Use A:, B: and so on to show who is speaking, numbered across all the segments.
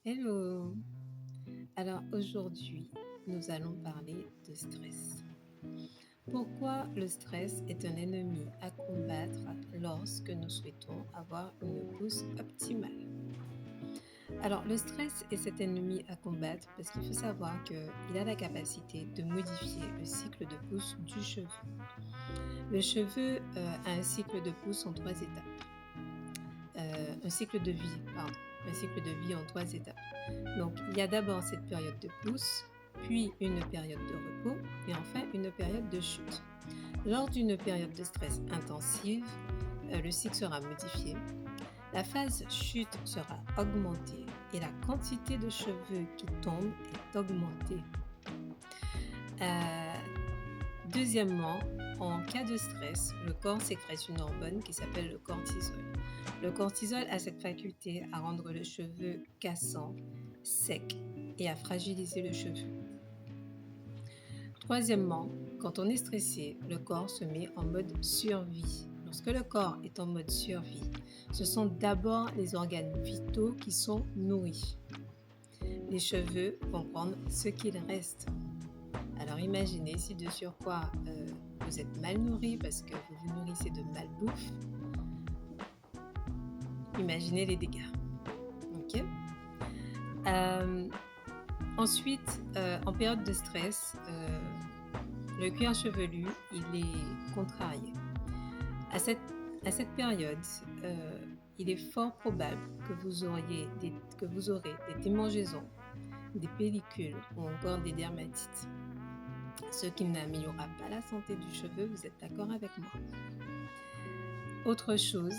A: Hello! Alors aujourd'hui, nous allons parler de stress. Pourquoi le stress est un ennemi à combattre lorsque nous souhaitons avoir une pousse optimale? Alors le stress est cet ennemi à combattre parce qu'il faut savoir qu'il a la capacité de modifier le cycle de pousse du cheveu. Le cheveu a un cycle de pousse en trois étapes. Un cycle de vie, pardon. Un cycle de vie en trois étapes. Donc, il y a d'abord cette période de pousse, puis une période de repos et enfin une période de chute. Lors d'une période de stress intensive, le cycle sera modifié, la phase chute sera augmentée et la quantité de cheveux qui tombent est augmentée. Euh, Deuxièmement, en cas de stress, le corps sécrète une hormone qui s'appelle le cortisol. Le cortisol a cette faculté à rendre le cheveu cassant, sec et à fragiliser le cheveu. Troisièmement, quand on est stressé, le corps se met en mode survie. Lorsque le corps est en mode survie, ce sont d'abord les organes vitaux qui sont nourris. Les cheveux vont prendre ce qu'il reste. Alors imaginez si de surcroît vous êtes mal nourri parce que vous vous nourrissez de malbouffe, imaginez les dégâts. Ok. Ensuite, en période de stress, le cuir chevelu, il est contrarié. À cette période, il est fort probable que vous aurez des démangeaisons, des pellicules ou encore des dermatites. Ce qui n'améliorera pas la santé du cheveu, vous êtes d'accord avec moi? Autre chose,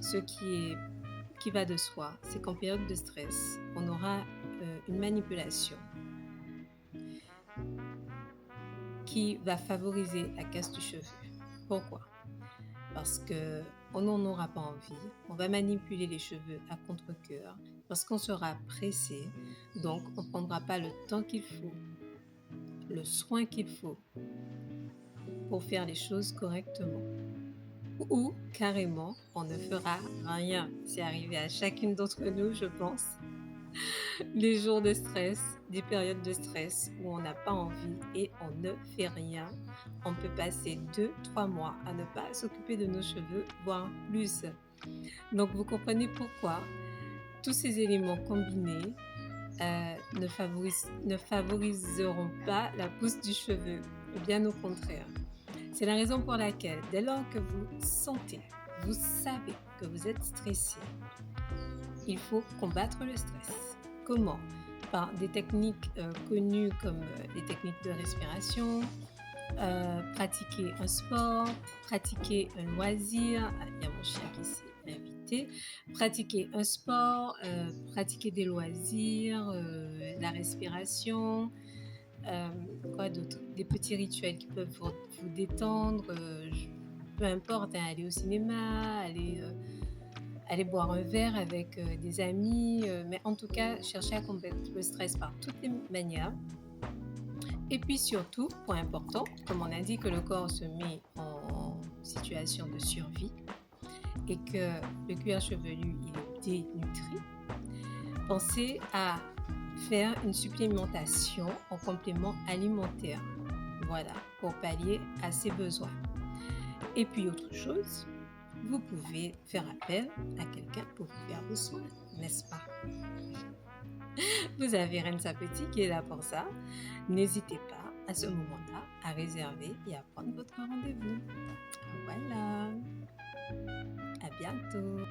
A: ce qui va de soi, c'est qu'en période de stress, on aura une manipulation qui va favoriser la casse du cheveu. Pourquoi? Parce qu'on n'en aura pas envie, on va manipuler les cheveux à contre-cœur, parce qu'on sera pressé, donc on ne prendra pas le temps qu'il faut, le soin qu'il faut pour faire les choses correctement. Ou carrément, on ne fera rien. C'est arrivé à chacune d'entre nous, je pense. Les jours de stress, des périodes de stress où on n'a pas envie et on ne fait rien. On peut passer 2-3 mois à ne pas s'occuper de nos cheveux, voire plus. Donc vous comprenez pourquoi tous ces éléments combinés ne favoriseront pas la pousse du cheveu, bien au contraire. C'est la raison pour laquelle, dès lors que vous sentez, vous savez que vous êtes stressé, il faut combattre le stress. Comment? Par des techniques connues comme les techniques de respiration, pratiquer un sport, pratiquer un loisir. Il y a mon chien qui s'est invité. Pratiquer un sport, pratiquer des loisirs, la respiration. Quoi d'autre? Des petits rituels qui peuvent vous détendre. Peu importe, hein, aller au cinéma, aller boire un verre avec des amis. Mais en tout cas, chercher à combattre le stress par toutes les manières. Et puis surtout, point important, comme on a dit que le corps se met en situation de survie et que le cuir chevelu il est dénutri, pensez à faire une supplémentation en complément alimentaire. Voilà, pour pallier à ses besoins. Et puis autre chose, vous pouvez faire appel à quelqu'un pour vous faire vos soins, n'est-ce pas? Vous avez Renza Petit qui est là pour ça. N'hésitez pas à ce moment-là à réserver et à prendre votre rendez-vous. Voilà, à bientôt.